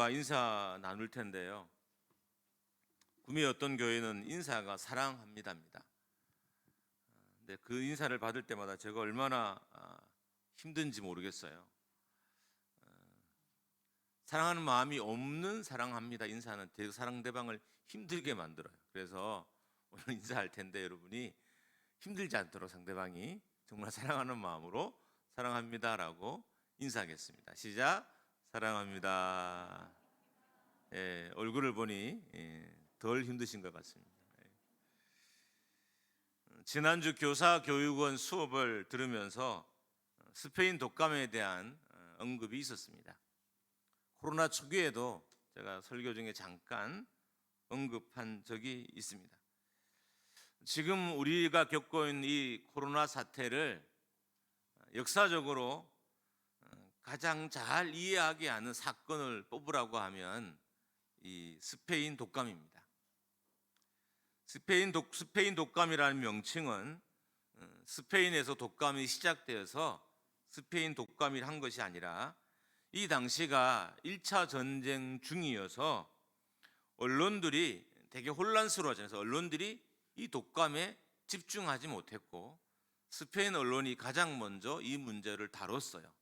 여러분과 인사 나눌 텐데요. 구미의 어떤 교회는 인사가 사랑합니다입니다. 근데 그 인사를 받을 때마다 제가 얼마나 힘든지 모르겠어요. 사랑하는 마음이 없는 사랑합니다 인사는 상대방을 힘들게 만들어요. 그래서 오늘 인사할 텐데 여러분이 힘들지 않도록 상대방이 정말 사랑하는 마음으로 사랑합니다라고 인사하겠습니다. 시작. 사랑합니다. 얼굴을 보니 덜 힘드신 것 같습니다. 지난주 교사교육원 수업을 들으면서 스페인 독감에 대한 언급이 있었습니다. 코로나 초기에도 제가 설교 중에 잠깐 언급한 적이 있습니다. 지금 우리가 겪고 있는 이 코로나 사태를 역사적으로 가장 잘 이해하게 하는 사건을 뽑으라고 하면 이 스페인 독감입니다. 스페인 독감이라는 명칭은 스페인에서 독감이 시작되어서 스페인 독감이라 한 것이 아니라 이 당시가 1차 전쟁 중이어서 언론들이 되게 혼란스러워져서 언론들이 이 독감에 집중하지 못했고 스페인 언론이 가장 먼저 이 문제를 다뤘어요.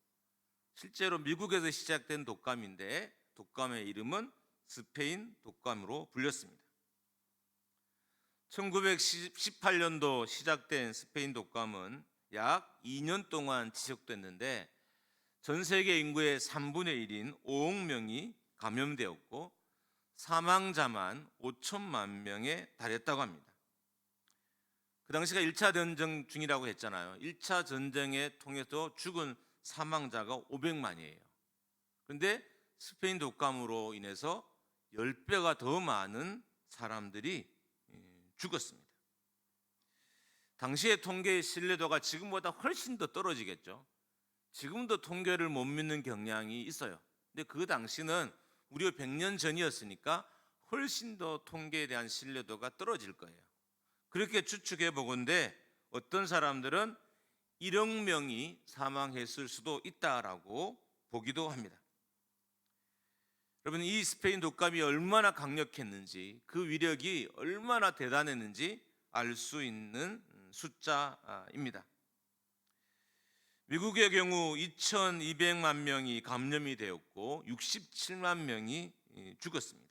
실제로 미국에서 시작된 독감인데 독감의 이름은 스페인 독감으로 불렸습니다. 1918년도 시작된 스페인 독감은 약 2년 동안 지속됐는데 전 세계 인구의 3분의 1인 5억 명이 감염되었고 사망자만 5천만 명에 달했다고 합니다. 그 당시가 1차 전쟁 중이라고 했잖아요. 1차 전쟁에 통해서 죽은 사망자가 500만이에요. 그런데 스페인 독감으로 인해서 10배가 더 많은 사람들이 죽었습니다. 당시의 통계의 신뢰도가 지금보다 훨씬 더 떨어지겠죠. 지금도 통계를 못 믿는 경향이 있어요. 근데 그 당시는 무려 100년 전이었으니까 훨씬 더 통계에 대한 신뢰도가 떨어질 거예요. 그렇게 추측해 보건대 어떤 사람들은 1억 명이 사망했을 수도 있다라고 보기도 합니다. 여러분, 이 스페인 독감이 얼마나 강력했는지, 그 위력이 얼마나 대단했는지 알 수 있는 숫자입니다. 미국의 경우 2,200만 명이 감염이 되었고 67만 명이 죽었습니다.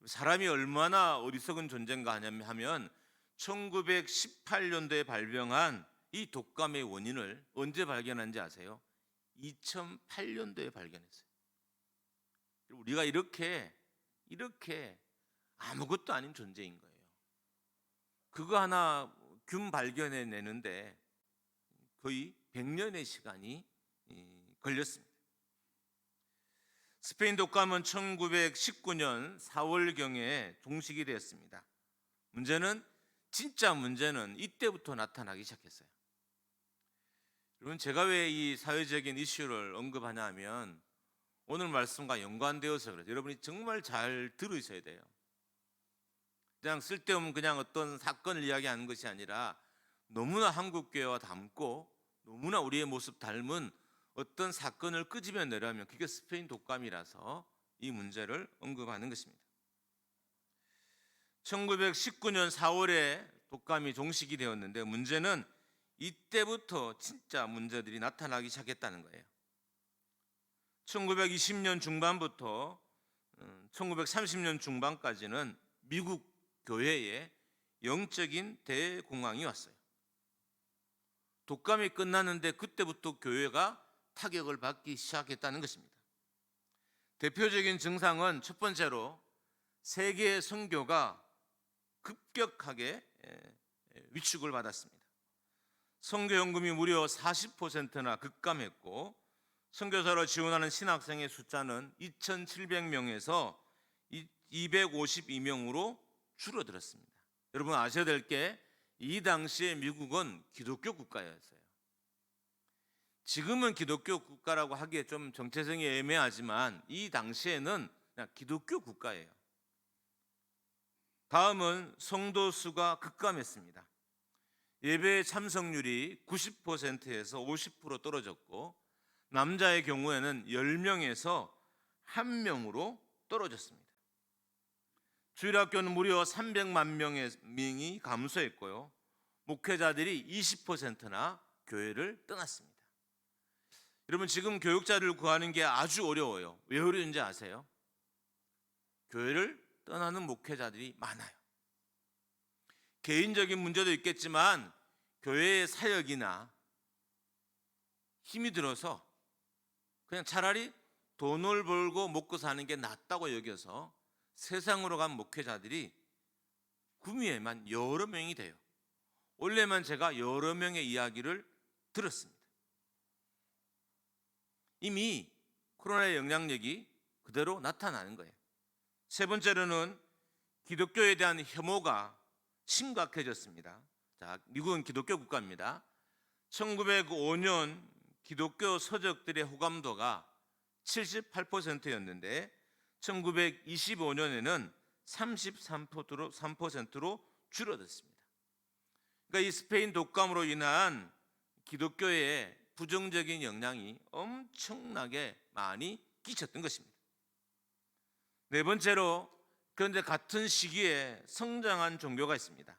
사람이 얼마나 어리석은 존재인가 하면 1918년도에 발병한 이 독감의 원인을 언제 발견한지 아세요? 2008년도에 발견했어요. 우리가 이렇게 아무것도 아닌 존재인 거예요. 그거 하나 균 발견해내는데 거의 100년의 시간이 걸렸습니다. 스페인 독감은 1919년 4월경에 종식이 되었습니다. 진짜 문제는 이때부터 나타나기 시작했어요. 여러분, 제가 왜 이 사회적인 이슈를 언급하냐 하면 오늘 말씀과 연관되어서 그래요. 여러분이 정말 잘 들으셔야 돼요. 그냥 쓸데없는 그냥 어떤 사건을 이야기하는 것이 아니라 너무나 한국교회와 닮고 너무나 우리의 모습 닮은 어떤 사건을 끄집어내려면 그게 스페인 독감이라서 이 문제를 언급하는 것입니다. 1919년 4월에 독감이 종식이 되었는데 문제는 이때부터 진짜 문제들이 나타나기 시작했다는 거예요. 1920년 중반부터 1930년 중반까지는 미국 교회에 영적인 대공황이 왔어요. 독감이 끝났는데 그때부터 교회가 타격을 받기 시작했다는 것입니다. 대표적인 증상은 첫 번째로 세계 선교가 급격하게 위축을 받았습니다. 선교연금이 무려 40%나 급감했고 선교사로 지원하는 신학생의 숫자는 2,700명에서 252명으로 줄어들었습니다. 여러분 아셔야 될 게 이 당시에 미국은 기독교 국가였어요. 지금은 기독교 국가라고 하기에 좀 정체성이 애매하지만 이 당시에는 그냥 기독교 국가예요. 다음은 성도 수가 급감했습니다. 예배 참석률이 90%에서 50% 떨어졌고 남자의 경우에는 10명에서 1명으로 떨어졌습니다. 주일학교는 무려 300만 명이 감소했고요. 목회자들이 20%나 교회를 떠났습니다. 여러분, 지금 교육자를 구하는 게 아주 어려워요. 왜 어려운지 아세요? 교회를 떠나는 목회자들이 많아요. 개인적인 문제도 있겠지만 교회의 사역이나 힘이 들어서 그냥 차라리 돈을 벌고 먹고 사는 게 낫다고 여겨서 세상으로 간 목회자들이 구미에만 여러 명이 돼요. 원래만 제가 여러 명의 이야기를 들었습니다. 이미 코로나의 영향력이 그대로 나타나는 거예요. 세 번째로는 기독교에 대한 혐오가 심각해졌습니다. 자, 미국은 기독교 국가입니다. 1905년 기독교 서적들의 호감도가 78%였는데 1925년에는 33%로 줄어들었습니다. 그러니까 이 스페인 독감으로 인한 기독교의 부정적인 영향이 엄청나게 많이 끼쳤던 것입니다. 네 번째로, 그런데 같은 시기에 성장한 종교가 있습니다.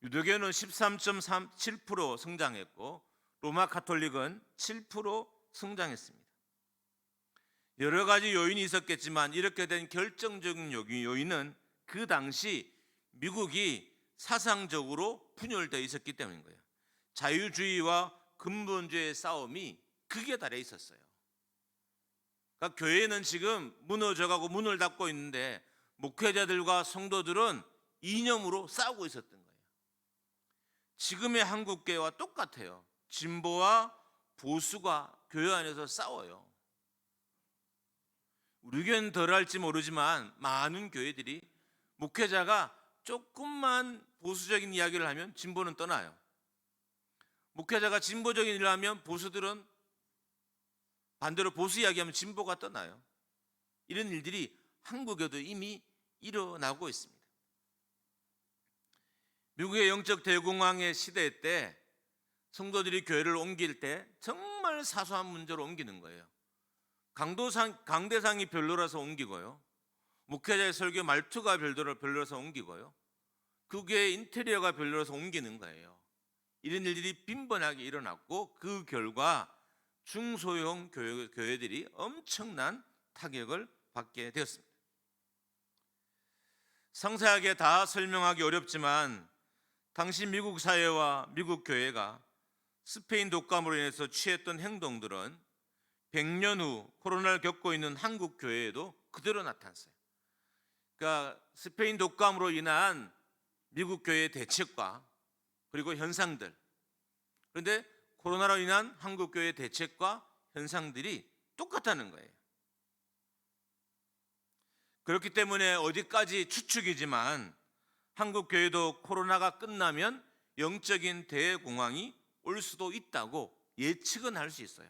유대교는 13.7% 성장했고 로마 가톨릭은 7% 성장했습니다. 여러 가지 요인이 있었겠지만 이렇게 된 결정적인 요인은 그 당시 미국이 사상적으로 분열되어 있었기 때문인 거예요. 자유주의와 근본주의의 싸움이 극에 달해 있었어요. 그러니까 교회는 지금 무너져가고 문을 닫고 있는데 목회자들과 성도들은 이념으로 싸우고 있었던 거예요. 지금의 한국교회와 똑같아요. 진보와 보수가 교회 안에서 싸워요. 우리 교회는 덜 할지 모르지만 많은 교회들이 목회자가 조금만 보수적인 이야기를 하면 진보는 떠나요. 목회자가 진보적인 일을 하면 보수들은 반대로 보수 이야기하면 진보가 떠나요. 이런 일들이 한국에도 이미 일어나고 있습니다. 미국의 영적 대공황의 시대 때 성도들이 교회를 옮길 때 정말 사소한 문제로 옮기는 거예요. 강대상이 별로라서 옮기고요. 목회자의 설교 말투가 별로라서 옮기고요. 그 교회 인테리어가 별로라서 옮기는 거예요. 이런 일들이 빈번하게 일어났고 그 결과 중소형 교회들이 엄청난 타격을 받게 되었습니다. 상세하게 다 설명하기 어렵지만 당시 미국 사회와 미국 교회가 스페인 독감으로 인해서 취했던 행동들은 100년 후 코로나를 겪고 있는 한국 교회에도 그대로 나타났어요. 그러니까 스페인 독감으로 인한 미국 교회의 대책과 그리고 현상들, 그런데 코로나로 인한 한국 교회의 대책과 현상들이 똑같다는 거예요. 그렇기 때문에 어디까지 추측이지만 한국 교회도 코로나가 끝나면 영적인 대공황이 올 수도 있다고 예측은 할 수 있어요.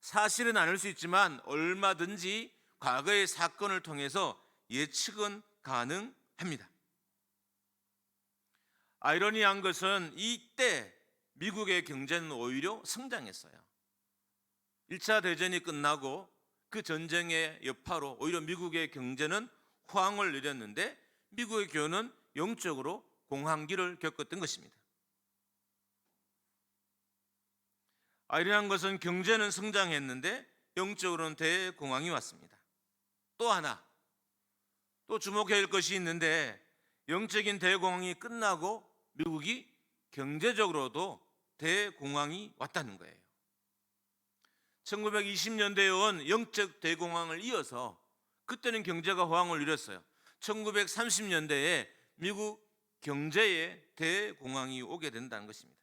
사실은 않을 수 있지만 얼마든지 과거의 사건을 통해서 예측은 가능합니다. 아이러니한 것은 이때 미국의 경제는 오히려 성장했어요. 1차 대전이 끝나고 그 전쟁의 여파로 오히려 미국의 경제는 호황을 누렸는데 미국의 교회는 영적으로 공황기를 겪었던 것입니다. 아이러니한 것은 경제는 성장했는데 영적으로는 대공황이 왔습니다. 또 하나, 또 주목해야 할 것이 있는데 영적인 대공황이 끝나고 미국이 경제적으로도 대공황이 왔다는 거예요. 1920년대에 온 영적 대공황을 이어서 그때는 경제가 호황을 누렸어요. 1930년대에 미국 경제에 대공황이 오게 된다는 것입니다.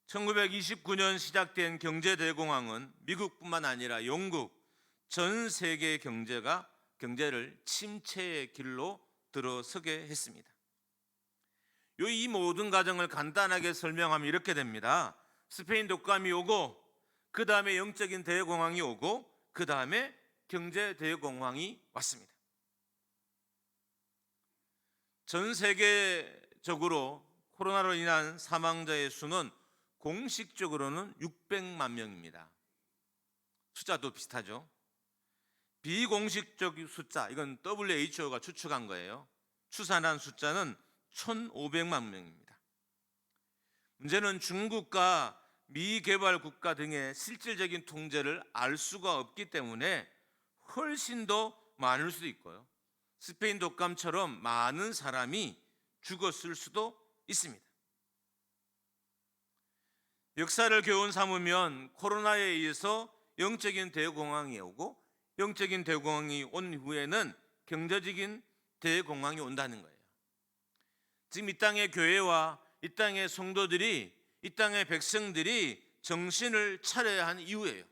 1929년 시작된 경제 대공황은 미국뿐만 아니라 영국, 전 세계 경제를 침체의 길로 들어서게 했습니다. 이 모든 과정을 간단하게 설명하면 이렇게 됩니다. 스페인 독감이 오고 그 다음에 영적인 대공황이 오고 그 다음에 경제 대공황이 왔습니다. 전 세계적으로 코로나로 인한 사망자의 수는 공식적으로는 600만 명입니다. 숫자도 비슷하죠. 비공식적 숫자, 이건 WHO가 추측한 거예요. 추산한 숫자는 1,500만 명입니다. 문제는 중국과 미개발 국가 등의 실질적인 통제를 알 수가 없기 때문에 훨씬 더 많을 수도 있고요. 스페인 독감처럼 많은 사람이 죽었을 수도 있습니다. 역사를 교훈 삼으면 코로나에 의해서 영적인 대공황이 오고, 영적인 대공황이 온 후에는 경제적인 대공황이 온다는 거예요. 지금 이 땅의 교회와 이 땅의 성도들이, 이 땅의 백성들이 정신을 차려야 하는 이유예요.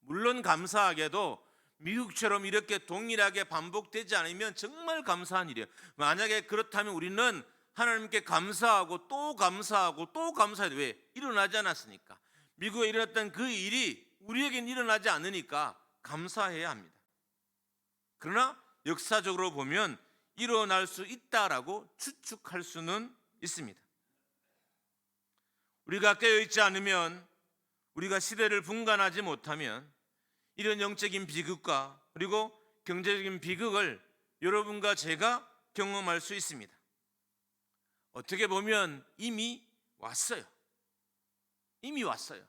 물론 감사하게도 미국처럼 이렇게 동일하게 반복되지 않으면 정말 감사한 일이에요. 만약에 그렇다면 우리는 하나님께 감사하고 또 감사하고 또 감사해도, 왜? 일어나지 않았으니까. 미국에 일어났던 그 일이 우리에겐 일어나지 않으니까 감사해야 합니다. 그러나 역사적으로 보면 일어날 수 있다라고 추측할 수는 있습니다. 우리가 깨어있지 않으면, 우리가 시대를 분간하지 못하면 이런 영적인 비극과 그리고 경제적인 비극을 여러분과 제가 경험할 수 있습니다. 어떻게 보면 이미 왔어요. 이미 왔어요.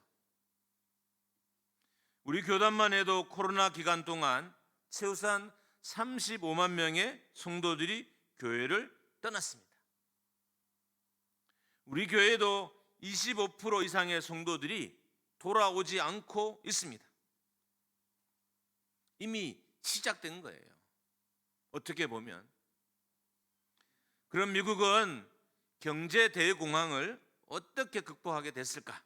우리 교단만 해도 코로나 기간 동안 최소한 35만 명의 성도들이 교회를 떠났습니다. 우리 교회도 25% 이상의 성도들이 돌아오지 않고 있습니다. 이미 시작된 거예요. 어떻게 보면. 그럼 미국은 경제 대공황을 어떻게 극복하게 됐을까?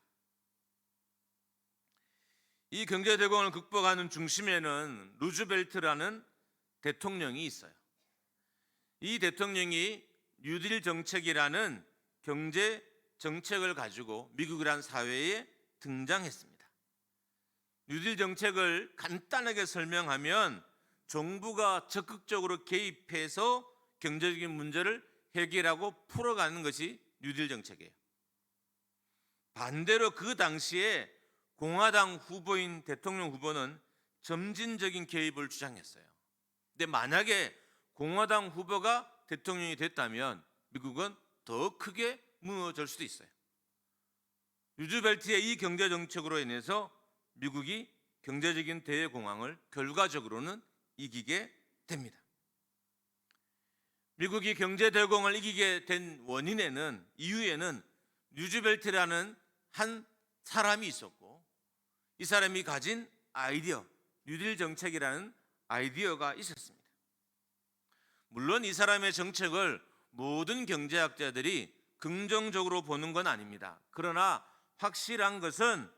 이 경제 대공황을 극복하는 중심에는 루즈벨트라는 대통령이 있어요. 이 대통령이 뉴딜 정책이라는 경제 정책을 가지고 미국이란 사회에 등장했습니다. 뉴딜 정책을 간단하게 설명하면 정부가 적극적으로 개입해서 경제적인 문제를 해결하고 풀어가는 것이 뉴딜 정책이에요. 반대로 그 당시에 공화당 후보인 대통령 후보는 점진적인 개입을 주장했어요. 근데 만약에 공화당 후보가 대통령이 됐다면 미국은 더 크게 무너질 수도 있어요. 루즈벨트의 이 경제 정책으로 인해서 미국이 경제적인 대공황을 결과적으로는 이기게 됩니다. 미국이 경제 대공황을 이기게 된 원인에는, 이유에는 루즈벨트라는 한 사람이 있었고, 이 사람이 가진 아이디어, 뉴딜 정책이라는 아이디어가 있었습니다. 물론 이 사람의 정책을 모든 경제학자들이 긍정적으로 보는 건 아닙니다. 그러나 확실한 것은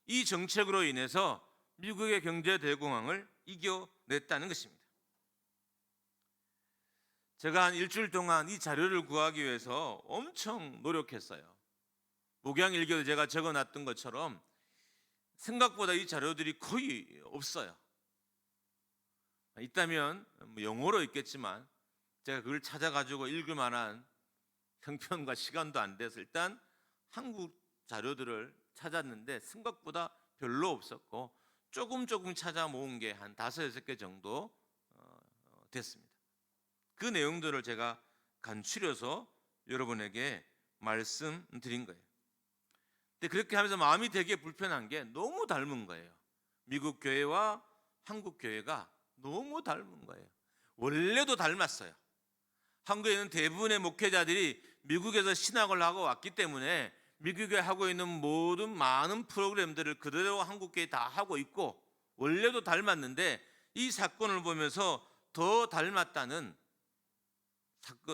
이 정책으로 인해서 미국의 경제 대공황을 이겨냈다는 것입니다. 제가 한 일주일 동안 이 자료를 구하기 위해서 엄청 노력했어요. 목양일기도 제가 적어놨던 것처럼 생각보다 이 자료들이 거의 없어요. 있다면 영어로 있겠지만 제가 그걸 찾아가지고 읽을 만한 형편과 시간도 안 돼서 일단 한국 자료들을 찾았는데 생각보다 별로 없었고, 조금 찾아 모은 게 한 5-6개 정도 됐습니다. 그 내용들을 제가 간추려서 여러분에게 말씀드린 거예요. 근데 그렇게 하면서 마음이 되게 불편한 게 너무 닮은 거예요. 미국 교회와 한국 교회가 너무 닮은 거예요. 원래도 닮았어요. 한국에는 대부분의 목회자들이 미국에서 신학을 하고 왔기 때문에 미국에 하고 있는 모든 많은 프로그램들을 그대로 한국교회에 다 하고 있고, 원래도 닮았는데 이 사건을 보면서 더 닮았다는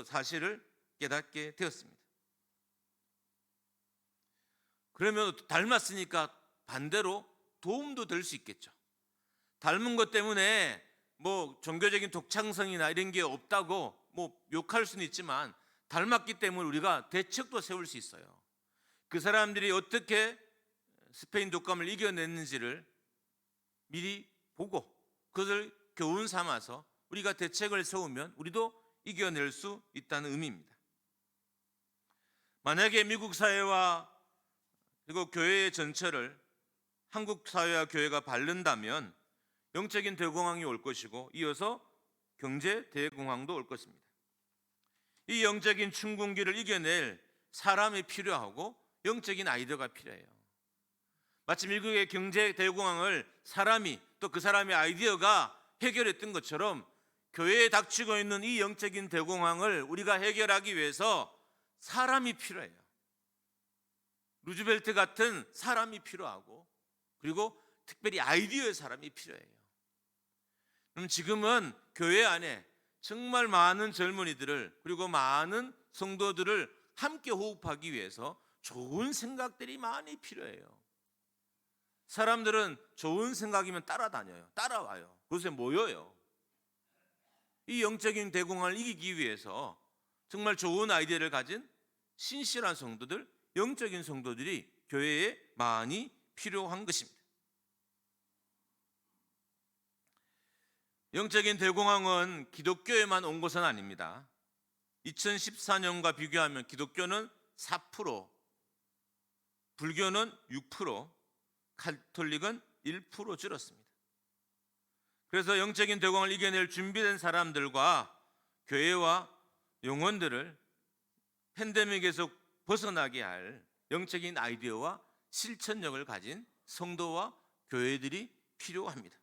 사실을 깨닫게 되었습니다. 그러면 닮았으니까 반대로 도움도 될 수 있겠죠. 닮은 것 때문에 뭐 종교적인 독창성이나 이런 게 없다고 뭐 욕할 수는 있지만, 닮았기 때문에 우리가 대책도 세울 수 있어요. 그 사람들이 어떻게 스페인 독감을 이겨냈는지를 미리 보고 그것을 교훈 삼아서 우리가 대책을 세우면 우리도 이겨낼 수 있다는 의미입니다. 만약에 미국 사회와 그리고 교회 전체를 한국 사회와 교회가 바른다면 영적인 대공황이 올 것이고 이어서 경제 대공황도 올 것입니다. 이 영적인 춘궁기를 이겨낼 사람이 필요하고 영적인 아이디어가 필요해요. 마치 미국의 경제 대공황을 사람이 또 그 사람의 아이디어가 해결했던 것처럼 교회에 닥치고 있는 이 영적인 대공황을 우리가 해결하기 위해서 사람이 필요해요. 루즈벨트 같은 사람이 필요하고 그리고 특별히 아이디어의 사람이 필요해요. 그럼 지금은 교회 안에 정말 많은 젊은이들을 그리고 많은 성도들을 함께 호흡하기 위해서 좋은 생각들이 많이 필요해요. 사람들은 좋은 생각이면 따라다녀요. 따라와요. 그곳에 모여요. 이 영적인 대공황을 이기기 위해서 정말 좋은 아이디어를 가진 신실한 성도들, 영적인 성도들이 교회에 많이 필요한 것입니다. 영적인 대공황은 기독교에만 온 것은 아닙니다. 2014년과 비교하면 기독교는 4%, 불교는 6%, 가톨릭은 1% 줄었습니다. 그래서 영적인 대공황을 이겨낼 준비된 사람들과 교회와 영혼들을 팬데믹에서 벗어나게 할 영적인 아이디어와 실천력을 가진 성도와 교회들이 필요합니다.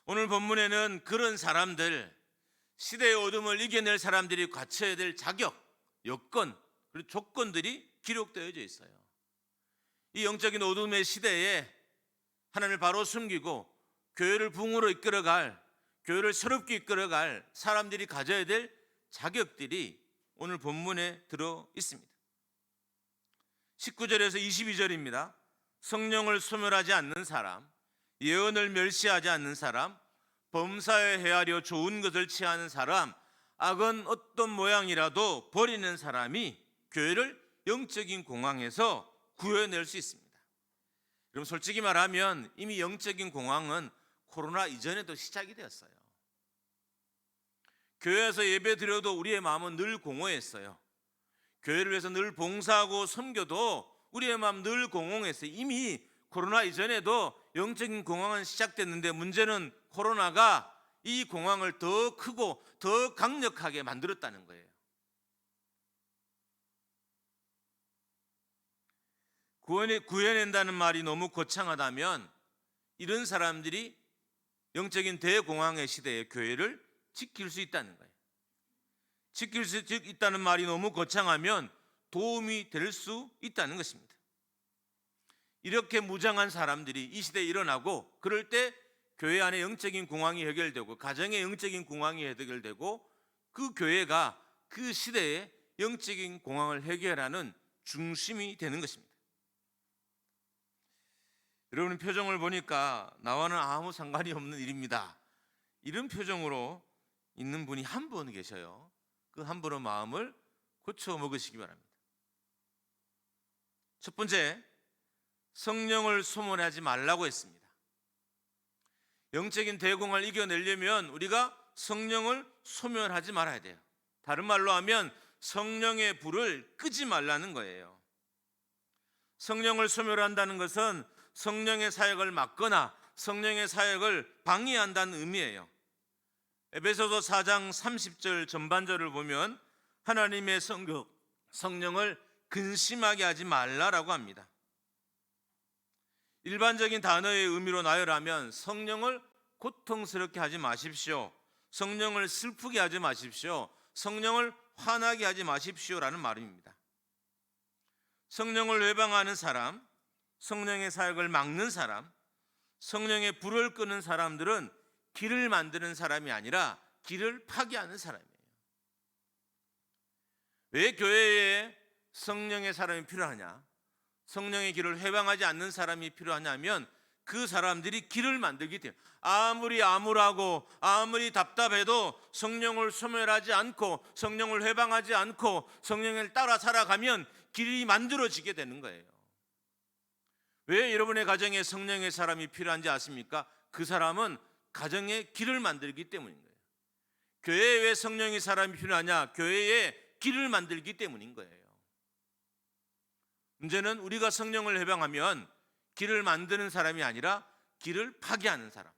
오늘 본문에는 그런 사람들, 시대의 어둠을 이겨낼 사람들이 갖춰야 될 자격, 여건, 그리고 조건들이 기록되어져 있어요. 이 영적인 어둠의 시대에 하나님을 바로 숨기고 교회를 붕으로 이끌어갈, 교회를 새롭게 이끌어갈 사람들이 가져야 될 자격들이 오늘 본문에 들어 있습니다. 19절에서 22절입니다. 성령을 소멸하지 않는 사람, 예언을 멸시하지 않는 사람, 범사에 헤아려 좋은 것을 취하는 사람, 악은 어떤 모양이라도 버리는 사람이 교회를 영적인 공황에서 구해낼 수 있습니다. 여러분 솔직히 말하면 이미 영적인 공황은 코로나 이전에도 시작이 되었어요. 교회에서 예배 드려도 우리의 마음은 늘 공허했어요. 교회를 위해서 늘 봉사하고 섬겨도 우리의 마음 늘 공허했어요. 이미 코로나 이전에도 영적인 공황은 시작됐는데 문제는 코로나가 이 공황을 더 크고 더 강력하게 만들었다는 거예요. 구해낸다는 말이 너무 거창하다면 이런 사람들이 영적인 대공황의 시대에 교회를 지킬 수 있다는 거예요. 지킬 수 있다는 말이 너무 거창하면 도움이 될 수 있다는 것입니다. 이렇게 무장한 사람들이 이 시대에 일어나고 그럴 때 교회 안에 영적인 공황이 해결되고 가정의 영적인 공황이 해결되고 그 교회가 그 시대에 영적인 공황을 해결하는 중심이 되는 것입니다. 여러분 표정을 보니까 나와는 아무 상관이 없는 일입니다. 이런 표정으로 있는 분이 한 분 계셔요. 그 한 분의 마음을 고쳐 먹으시기 바랍니다. 첫 번째, 성령을 소멸하지 말라고 했습니다. 영적인 대공황을 이겨내려면 우리가 성령을 소멸하지 말아야 돼요. 다른 말로 하면 성령의 불을 끄지 말라는 거예요. 성령을 소멸한다는 것은 성령의 사역을 막거나 성령의 사역을 방해한다는 의미예요. 에베소서 4장 30절 전반절을 보면 하나님의 성령을 근심하게 하지 말라라고 합니다. 일반적인 단어의 의미로 나열하면 성령을 고통스럽게 하지 마십시오. 성령을 슬프게 하지 마십시오. 성령을 화나게 하지 마십시오라는 말입니다. 성령을 외방하는 사람, 성령의 사역을 막는 사람, 성령의 불을 끄는 사람들은 길을 만드는 사람이 아니라 길을 파괴하는 사람이에요. 왜 교회에 성령의 사람이 필요하냐? 성령의 길을 회방하지 않는 사람이 필요하냐면 그 사람들이 길을 만들기 때문에 아무리 암울하고 아무리 답답해도 성령을 소멸하지 않고 성령을 회방하지 않고 성령을 따라 살아가면 길이 만들어지게 되는 거예요. 왜 여러분의 가정에 성령의 사람이 필요한지 아십니까? 그 사람은 가정의 길을 만들기 때문인 거예요. 교회에 왜 성령의 사람이 필요하냐? 교회에 길을 만들기 때문인 거예요. 문제는 우리가 성령을 회방하면 길을 만드는 사람이 아니라 길을 파괴하는 사람.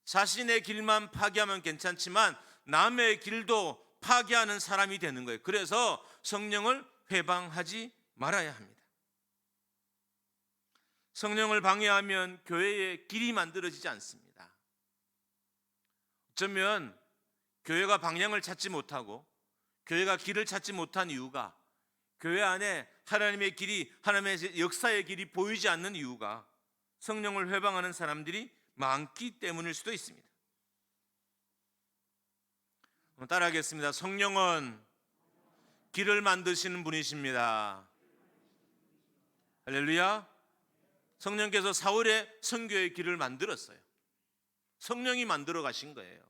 자신의 길만 파괴하면 괜찮지만 남의 길도 파괴하는 사람이 되는 거예요. 그래서 성령을 회방하지 말아야 합니다. 성령을 방해하면 교회의 길이 만들어지지 않습니다. 어쩌면 교회가 방향을 찾지 못하고 교회가 길을 찾지 못한 이유가 교회 안에 하나님의 길이, 하나님의 역사의 길이 보이지 않는 이유가 성령을 회방하는 사람들이 많기 때문일 수도 있습니다. 따라하겠습니다. 성령은 길을 만드시는 분이십니다. 할렐루야. 성령께서 사울의 선교의 길을 만들었어요. 성령이 만들어 가신 거예요.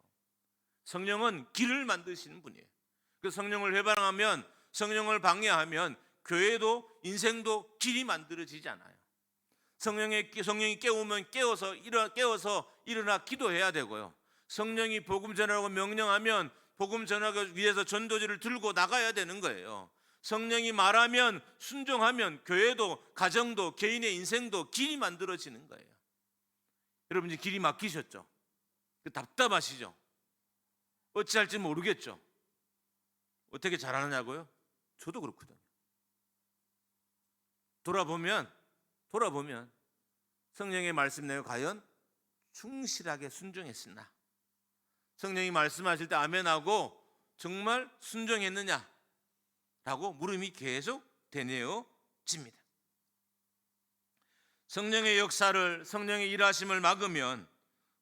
성령은 길을 만드시는 분이에요. 그 성령을 회방하면, 성령을 방해하면 교회도 인생도 길이 만들어지지 않아요. 성령이 깨우면 깨워서 일어나 기도해야 되고요. 성령이 복음 전하라고 명령하면 복음 전하기 위해서 전도지를 들고 나가야 되는 거예요. 성령이 말하면 순종하면 교회도 가정도 개인의 인생도 길이 만들어지는 거예요. 여러분 이제 길이 막히셨죠? 답답하시죠? 어찌할지 모르겠죠? 어떻게 잘하느냐고요? 저도 그렇거든요. 돌아보면 성령의 말씀 내가 과연 충실하게 순종했으나, 성령이 말씀하실 때 아멘하고 정말 순종했느냐 라고 물음이 계속 되뇌어집니다. 성령의 역사를, 성령의 일하심을 막으면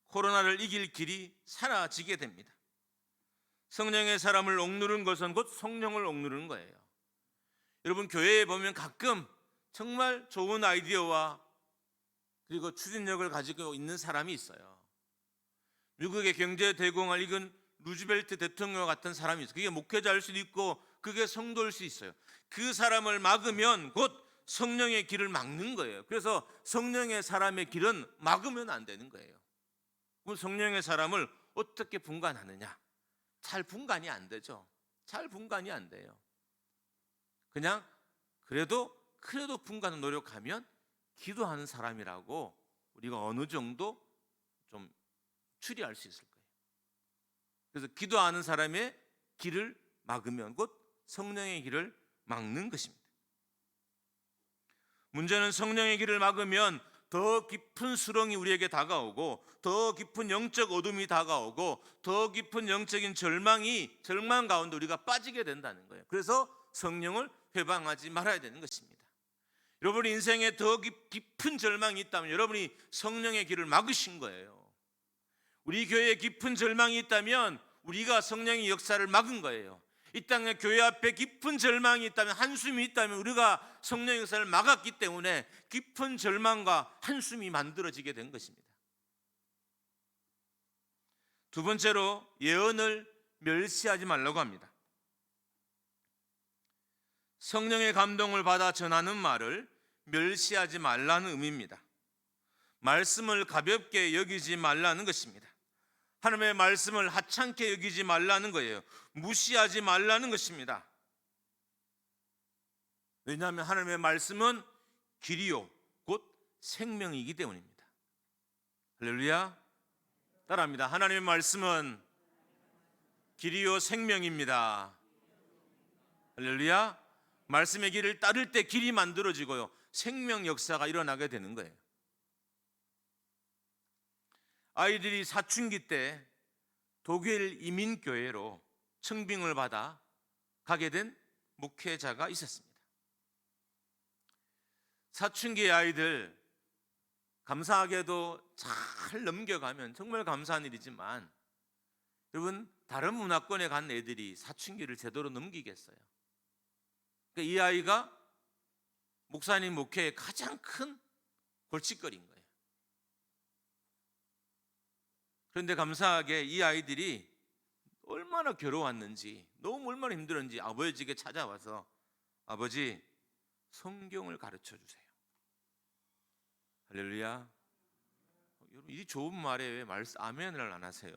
코로나를 이길 길이 사라지게 됩니다. 성령의 사람을 억누른 것은 곧 성령을 억누르는 거예요. 여러분 교회에 보면 가끔 정말 좋은 아이디어와 그리고 추진력을 가지고 있는 사람이 있어요. 미국의 경제 대공을 이끈 루즈벨트 대통령 같은 사람이 있어요. 그게 목회자일 수도 있고 그게 성도일 수 있어요. 그 사람을 막으면 곧 성령의 길을 막는 거예요. 그래서 성령의 사람의 길은 막으면 안 되는 거예요. 그럼 성령의 사람을 어떻게 분간하느냐? 잘 분간이 안 되죠. 잘 분간이 안 돼요. 그냥 그래도 분간을 노력하면 기도하는 사람이라고 우리가 어느 정도 좀 추리할 수 있을 거예요. 그래서 기도하는 사람의 길을 막으면 곧 성령의 길을 막는 것입니다. 문제는 성령의 길을 막으면 더 깊은 수렁이 우리에게 다가오고 더 깊은 영적 어둠이 다가오고 더 깊은 영적인 절망 가운데 우리가 빠지게 된다는 거예요. 그래서 성령을 회방하지 말아야 되는 것입니다. 여러분 인생에 더 깊은 절망이 있다면 여러분이 성령의 길을 막으신 거예요. 우리 교회에 깊은 절망이 있다면 우리가 성령의 역사를 막은 거예요. 이 땅에 교회 앞에 깊은 절망이 있다면, 한숨이 있다면 우리가 성령의 역사를 막았기 때문에 깊은 절망과 한숨이 만들어지게 된 것입니다. 두 번째로 예언을 멸시하지 말라고 합니다. 성령의 감동을 받아 전하는 말을 멸시하지 말라는 의미입니다. 말씀을 가볍게 여기지 말라는 것입니다. 하나님의 말씀을 하찮게 여기지 말라는 거예요. 무시하지 말라는 것입니다. 왜냐하면 하나님의 말씀은 길이요 곧 생명이기 때문입니다. 할렐루야. 따라합니다. 하나님의 말씀은 길이요 생명입니다. 할렐루야. 말씀의 길을 따를 때 길이 만들어지고요 생명 역사가 일어나게 되는 거예요. 아이들이 사춘기 때 독일 이민교회로 청빙을 받아 가게 된 목회자가 있었습니다. 사춘기의 아이들 감사하게도 잘 넘겨가면 정말 감사한 일이지만 여러분 다른 문화권에 간 애들이 사춘기를 제대로 넘기겠어요? 그러니까 이 아이가 목사님 목회의 가장 큰 골칫거리인 거예요. 그런데 감사하게 이 아이들이 얼마나 괴로웠는지, 너무 얼마나 힘들었는지 아버지에게 찾아와서 아버지 성경을 가르쳐 주세요. 할렐루야. 여러분 이 좋은 말에 왜 아멘을 안 하세요?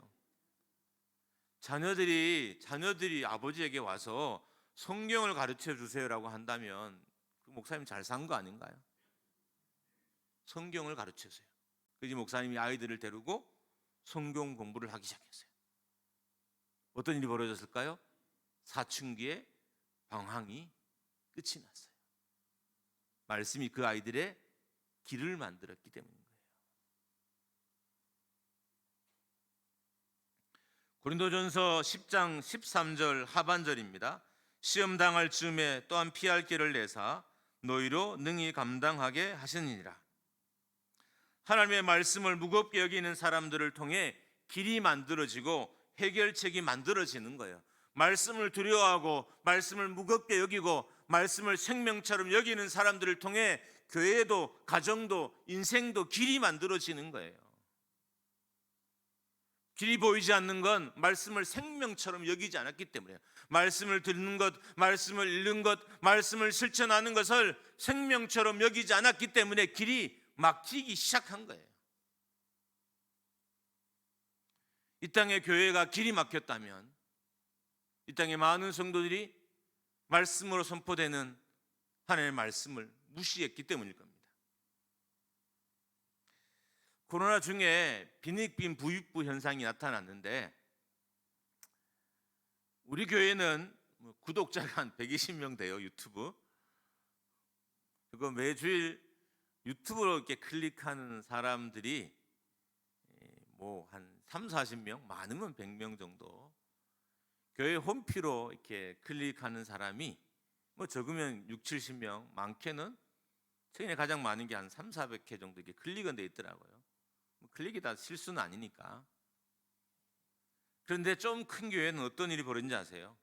자녀들이 아버지에게 와서 성경을 가르쳐 주세요라고 한다면 그 목사님 잘 산 거 아닌가요? 성경을 가르쳤어요. 그래서 목사님이 아이들을 데리고 성경 공부를 하기 시작했어요. 어떤 일이 벌어졌을까요? 사춘기에 방황이 끝이 났어요. 말씀이 그 아이들의 길을 만들었기 때문인 거예요. 고린도전서 10장 13절 하반절입니다. 시험 당할 즈음에 또한 피할 길을 내사 너희로 능히 감당하게 하시니라. 하나님의 말씀을 무겁게 여기는 사람들을 통해 길이 만들어지고 해결책이 만들어지는 거예요. 말씀을 두려워하고 말씀을 무겁게 여기고 말씀을 생명처럼 여기는 사람들을 통해 교회도 가정도 인생도 길이 만들어지는 거예요. 길이 보이지 않는 건 말씀을 생명처럼 여기지 않았기 때문이에요. 말씀을 듣는 것, 말씀을 읽는 것, 말씀을 실천하는 것을 생명처럼 여기지 않았기 때문에 길이 막히기 시작한 거예요. 이 땅의 교회가 길이 막혔다면 이 땅의 많은 성도들이 말씀으로 선포되는 하나님의 말씀을 무시했기 때문일 겁니다. 코로나 중에 빈익빈 부익부 현상이 나타났는데 우리 교회는 구독자가 한 120명 돼요. 유튜브. 그리고 매주일 유튜브로 이렇게 클릭하는 사람들이 뭐 한 3, 40명, 많으면 100명 정도. 교회 홈피로 이렇게 클릭하는 사람이 뭐 적으면 6, 70명, 많게는 최근에 가장 많은 게 한 3, 400회 정도 이렇게 클릭은 돼 있더라고요. 클릭이 다 실수는 아니니까. 그런데 좀 큰 교회는 어떤 일이 벌어진지 아세요?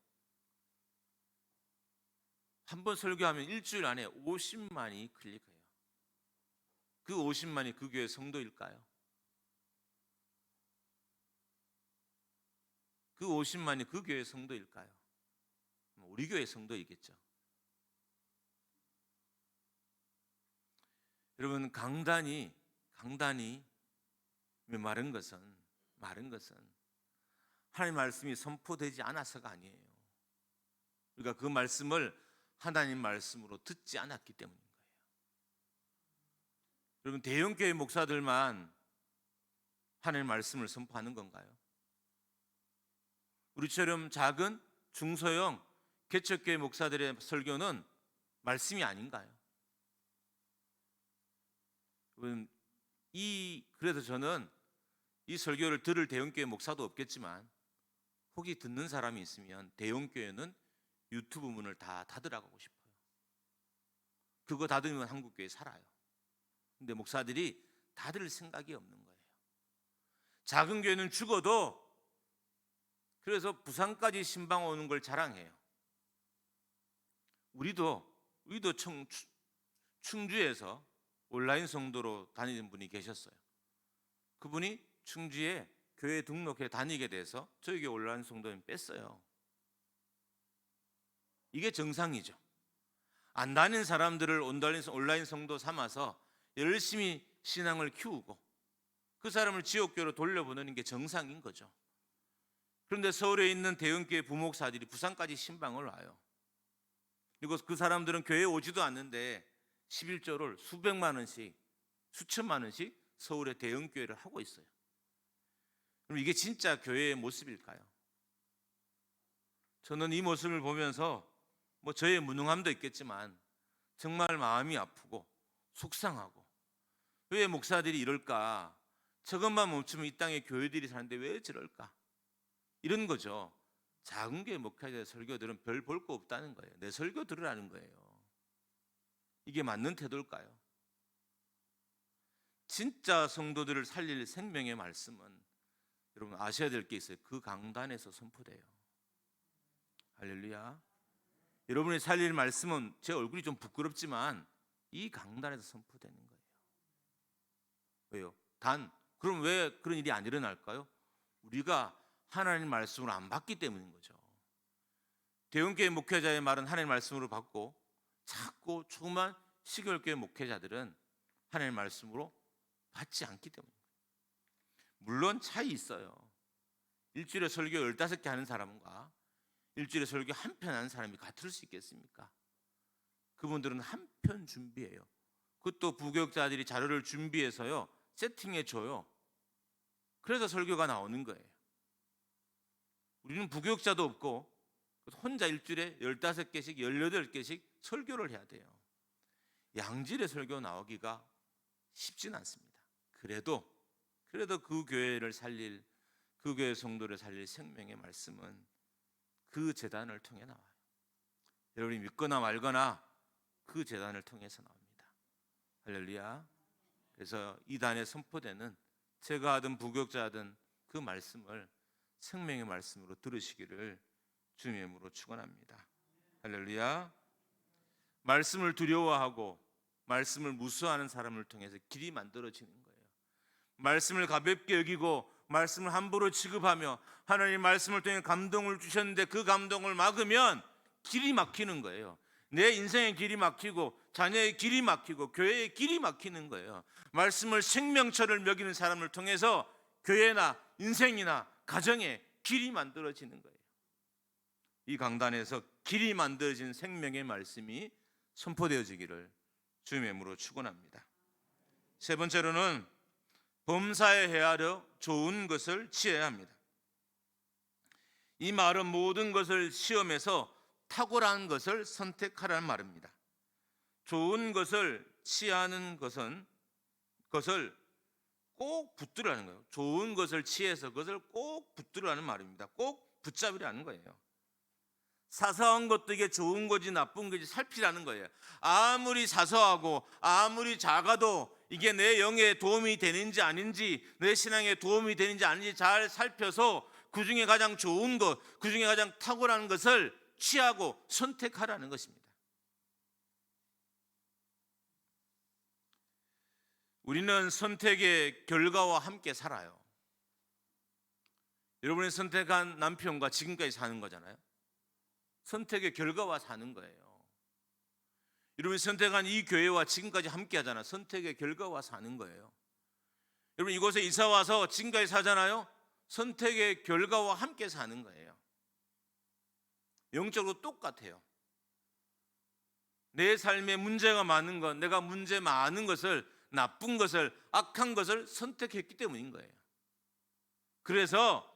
한 번 설교하면 일주일 안에 50만이 클릭해요. 그 50만이 그 교회 성도일까요? 그 50만이 그 교회 성도일까요? 우리 교회 성도이겠죠. 여러분, 강단이 마른 것은 하나님 말씀이 선포되지 않아서가 아니에요. 우리가 그 말씀을 하나님 말씀으로 듣지 않았기 때문인 거예요. 여러분, 대형교회 목사들만 하나님 말씀을 선포하는 건가요? 우리처럼 작은 중소형 개척교회 목사들의 설교는 말씀이 아닌가요? 그래서 저는 이 설교를 들을 대형교회 목사도 없겠지만 혹시 듣는 사람이 있으면 대형교회는 유튜브 문을 다 닫으라고 싶어요. 그거 닫으면 한국교회 살아요. 근데 목사들이 닫을 생각이 없는 거예요. 작은 교회는 죽어도 그래서 부산까지 신방 오는 걸 자랑해요. 우리도 충주에서 온라인 성도로 다니는 분이 계셨어요. 그분이 충주에 교회 등록해 다니게 돼서 저희 교회 온라인 성도님 뺐어요. 이게 정상이죠. 안 다니는 사람들을 온라인 성도 삼아서 열심히 신앙을 키우고 그 사람을 지옥교로 돌려보내는 게 정상인 거죠. 그런데 서울에 있는 대형교회 부목사들이 부산까지 신방을 와요. 그리고 그 사람들은 교회에 오지도 않는데 11조를 수백만 원씩, 수천만 원씩 서울의 대형교회를 하고 있어요. 그럼 이게 진짜 교회의 모습일까요? 저는 이 모습을 보면서 뭐 저의 무능함도 있겠지만 정말 마음이 아프고 속상하고 왜 목사들이 이럴까? 저것만 멈추면 이 땅에 교회들이 사는데 왜 저럴까? 이런 거죠. 작은 교회 목회자 설교들은 별 볼 거 없다는 거예요. 내 설교 들으라는 거예요. 이게 맞는 태도일까요? 진짜 성도들을 살릴 생명의 말씀은 여러분 아셔야 될 게 있어요. 그 강단에서 선포돼요. 할렐루야. 여러분이 살릴 말씀은 제 얼굴이 좀 부끄럽지만 이 강단에서 선포되는 거예요. 왜요? 그럼 왜 그런 일이 안 일어날까요? 우리가 하나님 말씀으로 안 받기 때문인 거죠. 대형교회 목회자의 말은 하나님 말씀으로 받고 작고 조그만 시골교회 목회자들은 하나님 말씀으로 받지 않기 때문입니다. 물론 차이 있어요. 일주일에 설교 15개 하는 사람과 일주일에 설교 한 편 하는 사람이 같을 수 있겠습니까? 그분들은 한 편 준비해요. 그것도 부교육자들이 자료를 준비해서요 세팅해 줘요. 그래서 설교가 나오는 거예요. 우리는 부교육자도 없고 혼자 일주일에 15개씩 18개씩 설교를 해야 돼요. 양질의 설교 나오기가 쉽진 않습니다. 그래도 그 교회를 살릴, 그 교회 성도를 살릴 생명의 말씀은 그 제단을 통해 나와요. 여러분이 믿거나 말거나 그 제단을 통해서 나옵니다. 할렐루야. 그래서 이 단에 선포되는 제가 하든 부교육자든 그 말씀을 생명의 말씀으로 들으시기를 주님의 이름으로 축원합니다. 할렐루야. 말씀을 두려워하고 말씀을 무수하는 사람을 통해서 길이 만들어지는 거예요. 말씀을 가볍게 여기고 말씀을 함부로 취급하며 하나님 말씀을 통해 감동을 주셨는데 그 감동을 막으면 길이 막히는 거예요. 내 인생의 길이 막히고 자녀의 길이 막히고 교회의 길이 막히는 거예요. 말씀을 생명처를 먹이는 사람을 통해서 교회나 인생이나 가정에 길이 만들어지는 거예요. 이 강단에서 길이 만들어진 생명의 말씀이 선포되어지기를 주님의 이름으로 축원합니다. 세 번째로는 범사에 헤아려 좋은 것을 취해야 합니다. 이 말은 모든 것을 시험해서 탁월한 것을 선택하라는 말입니다. 좋은 것을 취하는 것을 꼭 붙들으라는 거예요. 좋은 것을 취해서 그것을 꼭 붙들으라는 말입니다. 꼭 붙잡으라는 거예요. 사소한 것도 이게 좋은 거지 나쁜 거지 살피라는 거예요. 아무리 사소하고 아무리 작아도 이게 내 영에 도움이 되는지 아닌지, 내 신앙에 도움이 되는지 아닌지 잘 살펴서 그 중에 가장 좋은 것, 그 중에 가장 탁월한 것을 취하고 선택하라는 것입니다. 우리는 선택의 결과와 함께 살아요. 여러분이 선택한 남편과 지금까지 사는 거잖아요. 선택의 결과와 사는 거예요. 여러분이 선택한 이 교회와 지금까지 함께 하잖아요. 선택의 결과와 사는 거예요. 여러분 이곳에 이사 와서 지금까지 사잖아요. 선택의 결과와 함께 사는 거예요. 영적으로 똑같아요. 내 삶에 문제가 많은 것, 내가 문제 많은 것을, 나쁜 것을, 악한 것을 선택했기 때문인 거예요. 그래서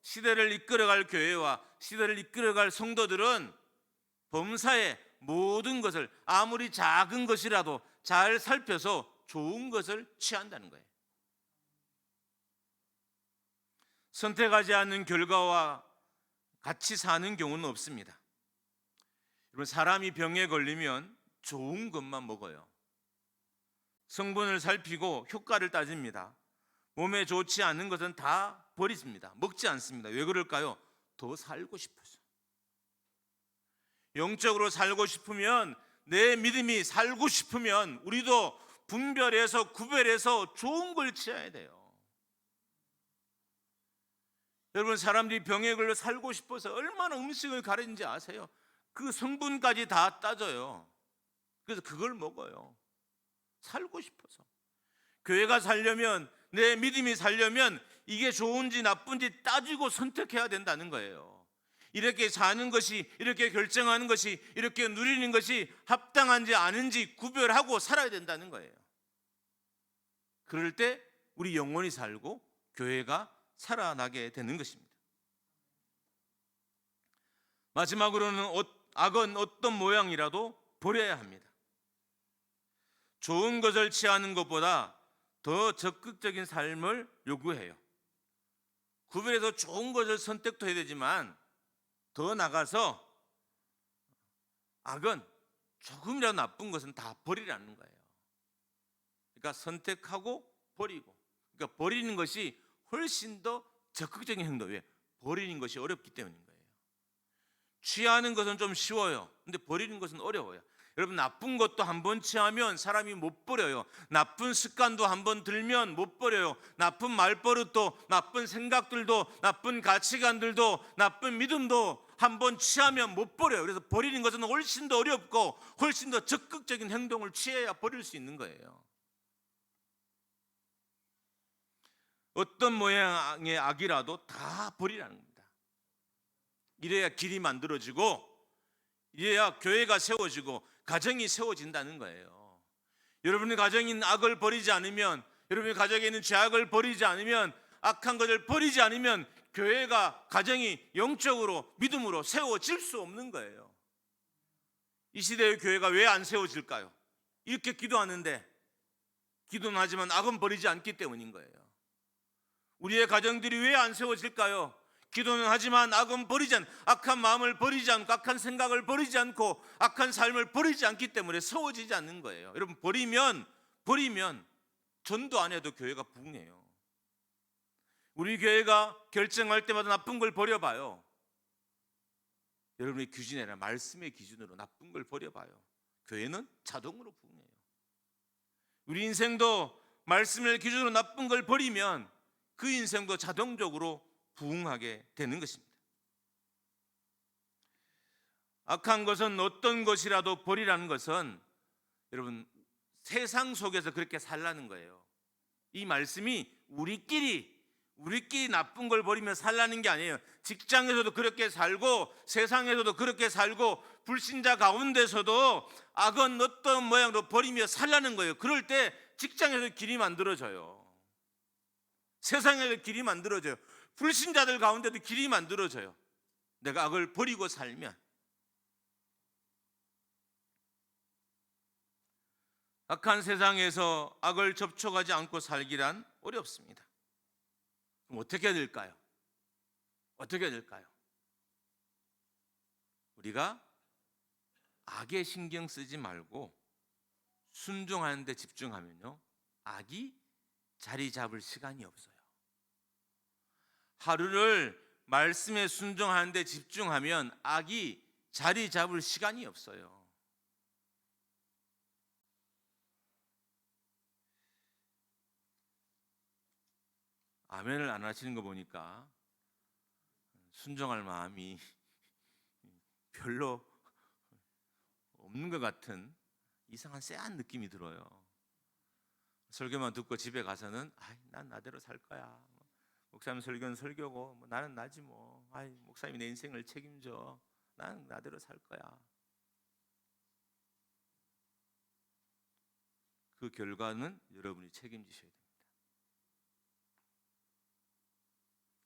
시대를 이끌어갈 교회와 시대를 이끌어갈 성도들은 범사의 모든 것을 아무리 작은 것이라도 잘 살펴서 좋은 것을 취한다는 거예요. 선택하지 않는 결과와 같이 사는 경우는 없습니다. 여러분 사람이 병에 걸리면 좋은 것만 먹어요. 성분을 살피고 효과를 따집니다. 몸에 좋지 않은 것은 다 버리십니다. 먹지 않습니다. 왜 그럴까요? 더 살고 싶어서. 영적으로 살고 싶으면, 내 믿음이 살고 싶으면 우리도 분별해서 구별해서 좋은 걸 취해야 돼요. 여러분 사람들이 병에 걸려 살고 싶어서 얼마나 음식을 가리는지 아세요? 그 성분까지 다 따져요. 그래서 그걸 먹어요. 살고 싶어서. 교회가 살려면, 내 믿음이 살려면 이게 좋은지 나쁜지 따지고 선택해야 된다는 거예요. 이렇게 사는 것이, 이렇게 결정하는 것이, 이렇게 누리는 것이 합당한지 아닌지 구별하고 살아야 된다는 거예요. 그럴 때 우리 영혼이 살고 교회가 살아나게 되는 것입니다. 마지막으로는 악은 어떤 모양이라도 버려야 합니다. 좋은 것을 취하는 것보다 더 적극적인 삶을 요구해요. 구별해서 좋은 것을 선택도 해야 되지만 더 나가서 악은 조금이라도 나쁜 것은 다 버리라는 거예요. 그러니까 선택하고 버리고, 그러니까 버리는 것이 훨씬 더 적극적인 행동이에요. 버리는 것이 어렵기 때문인 거예요. 취하는 것은 좀 쉬워요. 근데 버리는 것은 어려워요. 여러분 나쁜 것도 한번 취하면 사람이 못 버려요. 나쁜 습관도 한번 들면 못 버려요. 나쁜 말버릇도, 나쁜 생각들도, 나쁜 가치관들도, 나쁜 믿음도 한번 취하면 못 버려요. 그래서 버리는 것은 훨씬 더 어렵고 훨씬 더 적극적인 행동을 취해야 버릴 수 있는 거예요. 어떤 모양의 악이라도 다 버리라는 겁니다. 이래야 길이 만들어지고, 이래야 교회가 세워지고 가정이 세워진다는 거예요. 여러분의 가정에 있는 악을 버리지 않으면, 여러분의 가정에 있는 죄악을 버리지 않으면, 악한 것을 버리지 않으면 교회가, 가정이 영적으로, 믿음으로 세워질 수 없는 거예요. 이 시대의 교회가 왜 안 세워질까요? 이렇게 기도하는데, 기도는 하지만 악은 버리지 않기 때문인 거예요. 우리의 가정들이 왜 안 세워질까요? 기도는 하지만 악은 버리지 않고, 악한 마음을 버리지 않고, 악한 생각을 버리지 않고, 악한 삶을 버리지 않기 때문에 세워지지 않는 거예요. 여러분, 버리면 전도 안 해도 교회가 부흥해요. 우리 교회가 결정할 때마다 나쁜 걸 버려봐요. 여러분의 기준이 아니라 말씀의 기준으로 나쁜 걸 버려봐요. 교회는 자동으로 부흥해요. 우리 인생도 말씀의 기준으로 나쁜 걸 버리면 그 인생도 자동적으로 부흥하게 되는 것입니다. 악한 것은 어떤 것이라도 버리라는 것은 여러분 세상 속에서 그렇게 살라는 거예요. 이 말씀이 우리끼리 나쁜 걸 버리며 살라는 게 아니에요. 직장에서도 그렇게 살고, 세상에서도 그렇게 살고, 불신자 가운데서도 악은 어떤 모양으로 버리며 살라는 거예요. 그럴 때 직장에서 길이 만들어져요. 세상에도 길이 만들어져요. 불신자들 가운데도 길이 만들어져요. 내가 악을 버리고 살면. 악한 세상에서 악을 접촉하지 않고 살기란 어렵습니다. 그럼 어떻게 해야 될까요? 어떻게 해야 될까요? 우리가 악에 신경 쓰지 말고 순종하는 데 집중하면요, 악이 자리 잡을 시간이 없어요. 하루를 말씀에 순종하는 데 집중하면 악이 자리 잡을 시간이 없어요. 아멘을 안 하시는 거 보니까 순종할 마음이 별로 없는 것 같은 이상한 쎄한 느낌이 들어요. 설교만 듣고 집에 가서는 난 나대로 살 거야. 목사님 설교는 설교고 나는 나지 뭐. 목사님이 내 인생을 책임져. 난 나대로 살 거야. 그 결과는 여러분이 책임지셔야 됩니다.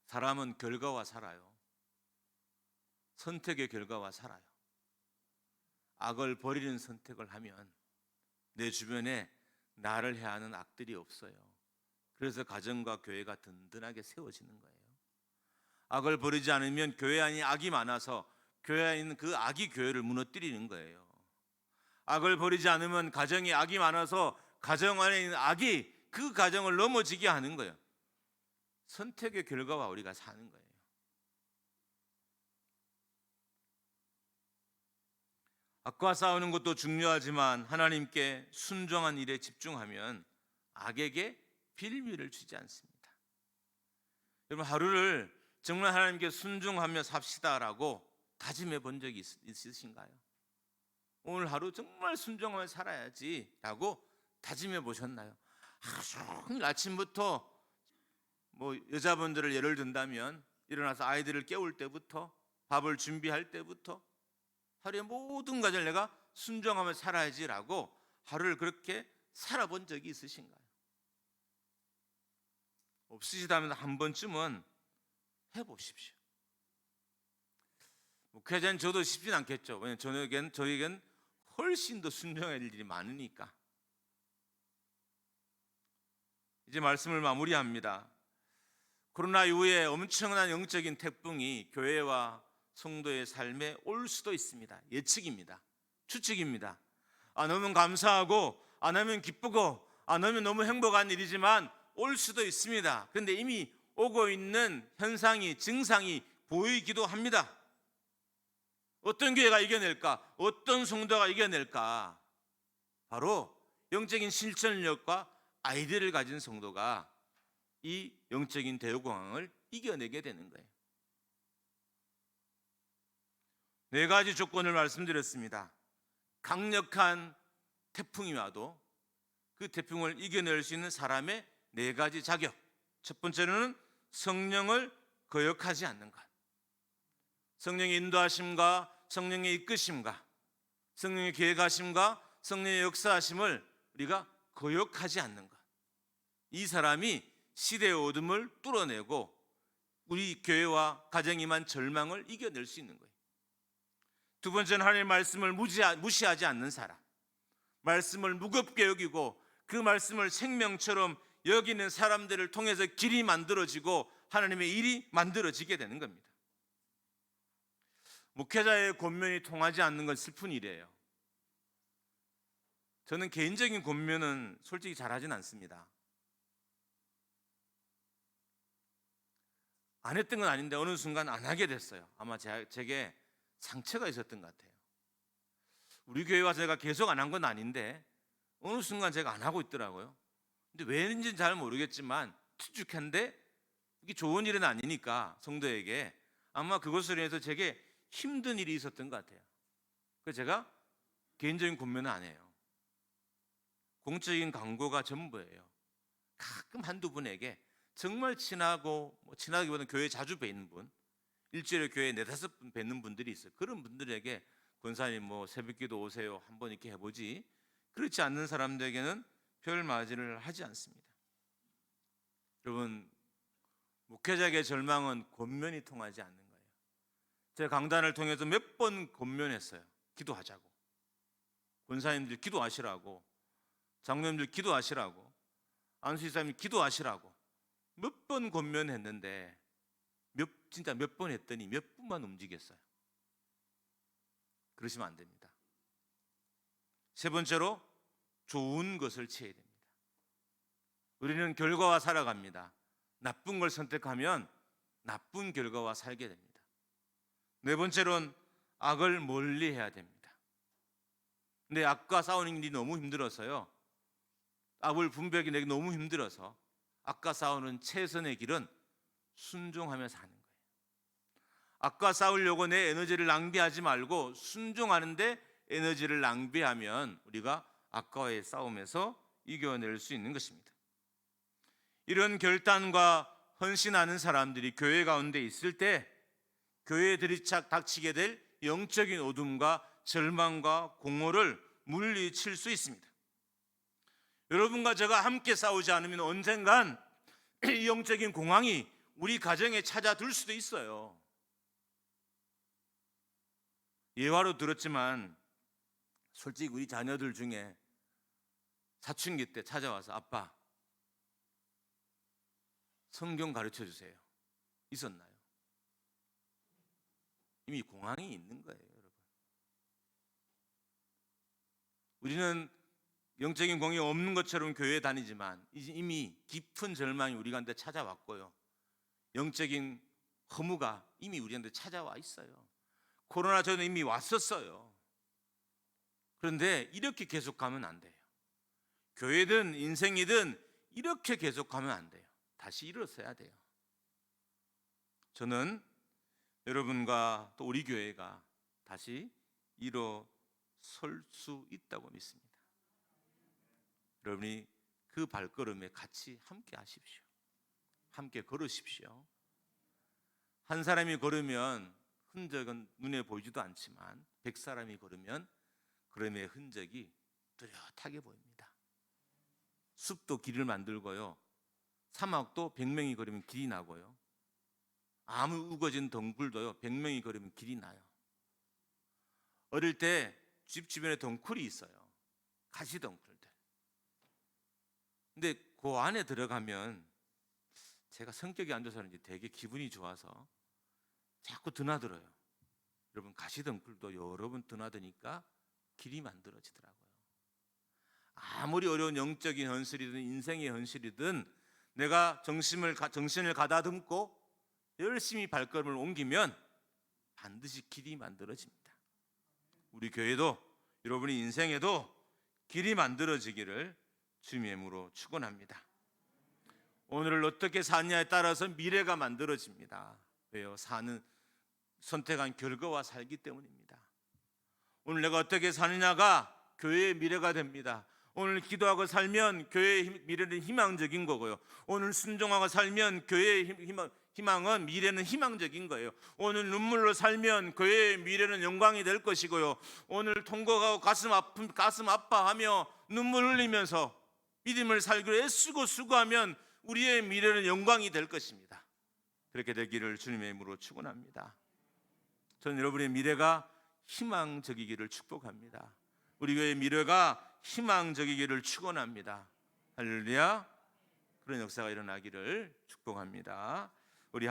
사람은 결과와 살아요. 선택의 결과와 살아요. 악을 버리는 선택을 하면 내 주변에 나를 해하는 악들이 없어요. 그래서 가정과 교회가 든든하게 세워지는 거예요. 악을 버리지 않으면 교회 안에 악이 많아서 교회 안에 있는 그 악이 교회를 무너뜨리는 거예요. 악을 버리지 않으면 가정에 악이 많아서 가정 안에 있는 악이 그 가정을 넘어지게 하는 거예요. 선택의 결과와 우리가 사는 거예요. 악과 싸우는 것도 중요하지만 하나님께 순종한 일에 집중하면 악에게 빌미를 주지 않습니다. 여러분, 하루를 정말 하나님께 순종하며 삽시다라고 다짐해 본 적이 있으신가요? 오늘 하루 정말 순종하며 살아야지 라고 다짐해 보셨나요? 하루 종일 아침부터 여자분들을 예를 든다면 일어나서 아이들을 깨울 때부터 밥을 준비할 때부터 하루의 모든 과정을 내가 순종하며 살아야지라고 하루를 그렇게 살아본 적이 있으신가요? 없으시다면 한 번쯤은 해보십시오. 목회자는 저도 쉽진 않겠죠. 왜냐하면 저에겐 훨씬 더 순종할 일들이 많으니까. 이제 말씀을 마무리합니다. 코로나 이후에 엄청난 영적인 태풍이 교회와 성도의 삶에 올 수도 있습니다. 예측입니다. 추측입니다. 안 오면 감사하고 안 오면 기쁘고 안 오면 너무 행복한 일이지만 올 수도 있습니다. 그런데 이미 오고 있는 현상이, 증상이 보이기도 합니다. 어떤 교회가 이겨낼까? 어떤 성도가 이겨낼까? 바로 영적인 실천력과 아이디어를 가진 성도가 이 영적인 대유공황을 이겨내게 되는 거예요. 4가지 조건을 말씀드렸습니다. 강력한 태풍이 와도 그 태풍을 이겨낼 수 있는 사람의 4가지 자격. 첫 번째로는 성령을 거역하지 않는 것. 성령의 인도하심과 성령의 이끄심과 성령의 계획하심과 성령의 역사하심을 우리가 거역하지 않는 것. 이 사람이 시대의 어둠을 뚫어내고 우리 교회와 가정에 임한 절망을 이겨낼 수 있는 거예요. 두 번째는 하나님의 말씀을 무시하지 않는 사람. 말씀을 무겁게 여기고 그 말씀을 생명처럼 여기는 사람들을 통해서 길이 만들어지고 하나님의 일이 만들어지게 되는 겁니다. 목회자의 권면이 통하지 않는 건 슬픈 일이에요. 저는 개인적인 권면은 솔직히 잘하진 않습니다. 안 했던 건 아닌데 어느 순간 안 하게 됐어요. 아마 제게 상처가 있었던 것 같아요. 우리 교회 와서 제가 계속 안 한 건 아닌데 어느 순간 제가 안 하고 있더라고요. 근데 왜인지는 잘 모르겠지만 투축한데 이게 좋은 일은 아니니까 성도에게 아마 그것으로 인해서 제게 힘든 일이 있었던 것 같아요. 그래서 제가 개인적인 권면은 안 해요. 공적인 광고가 전부예요. 가끔 한두 분에게 정말 친하고 친하기보다는 교회에 자주 뵈는 분, 일주일에 교회에 4-5분 뵙는 분들이 있어요. 그런 분들에게 권사님 새벽기도 오세요 한번 이렇게 해보지, 그렇지 않는 사람들에게는 별 맞이를 하지 않습니다. 여러분, 목회자에게 절망은 권면이 통하지 않는 거예요. 제가 강단을 통해서 몇 번 권면했어요. 기도하자고, 권사님들 기도하시라고, 장로님들 기도하시라고, 안수지사님 기도하시라고 몇 번 권면했는데 진짜 몇 번 했더니 몇 분만 움직였어요. 그러시면 안 됩니다. 세 번째로 좋은 것을 취해야 됩니다. 우리는 결과와 살아갑니다. 나쁜 걸 선택하면 나쁜 결과와 살게 됩니다. 네 번째로는 악을 멀리해야 됩니다. 근데 악과 싸우는 일이 너무 힘들어서요, 악을 분별하기 내게 너무 힘들어서 악과 싸우는 최선의 길은 순종하며 사는 거예요. 악과 싸우려고 내 에너지를 낭비하지 말고 순종하는데 에너지를 낭비하면 우리가 악과의 싸움에서 이겨낼 수 있는 것입니다. 이런 결단과 헌신하는 사람들이 교회 가운데 있을 때 교회에 닥치게 될 영적인 어둠과 절망과 공허를 물리칠 수 있습니다. 여러분과 제가 함께 싸우지 않으면 언젠간 이 영적인 공황이 우리 가정에 찾아들 수도 있어요. 예화로 들었지만 솔직히 우리 자녀들 중에 사춘기 때 찾아와서 아빠 성경 가르쳐 주세요, 있었나요? 이미 공황이 있는 거예요, 여러분. 우리는 영적인 공이 없는 것처럼 교회에 다니지만 이미 깊은 절망이 우리 가운데 찾아왔고요, 영적인 허무가 이미 우리한테 찾아와 있어요. 코로나 전에 이미 왔었어요. 그런데 이렇게 계속 가면 안 돼요. 교회든 인생이든 이렇게 계속 가면 안 돼요. 다시 일어서야 돼요. 저는 여러분과 또 우리 교회가 다시 일어설 수 있다고 믿습니다. 여러분이 그 발걸음에 같이 함께 하십시오. 함께 걸으십시오. 한 사람이 걸으면 흔적은 눈에 보이지도 않지만 100사람이 걸으면 걸음의 흔적이 뚜렷하게 보입니다. 숲도 길을 만들고요, 사막도 100명이 걸으면 길이 나고요, 아무 우거진 덩굴도요 100명이 걸으면 길이 나요. 어릴 때 집 주변에 덩굴이 있어요. 가시덩굴들. 근데 그 안에 들어가면 제가 성격이 안 좋아서 그런지 되게 기분이 좋아서 자꾸 드나들어요. 여러분, 가시덩굴도 여러 번 드나드니까 길이 만들어지더라고요. 아무리 어려운 영적인 현실이든 인생의 현실이든 내가 정신을 가다듬고 열심히 발걸음을 옮기면 반드시 길이 만들어집니다. 우리 교회도 여러분의 인생에도 길이 만들어지기를 주님의 이름으로 축원합니다. 오늘을 어떻게 사느냐에 따라서 미래가 만들어집니다. 왜요? 선택한 결과와 살기 때문입니다. 오늘 내가 어떻게 사느냐가 교회의 미래가 됩니다. 오늘 기도하고 살면 교회의 미래는 희망적인 거고요, 오늘 순종하고 살면 교회의 희망은 미래는 희망적인 거예요. 오늘 눈물로 살면 교회의 미래는 영광이 될 것이고요, 오늘 통곡하고 가슴 아파하며 눈물 흘리면서 믿음을 살기로 애쓰고 수고하면 우리의 미래는 영광이 될 것입니다. 그렇게 되기를 주님의 이름으로 축원합니다. 저는 여러분의 미래가 희망적이기를 축복합니다. 우리 교회의 미래가 희망적이기를 축원합니다. 할렐루야. 그런 역사가 일어나기를 축복합니다. 우리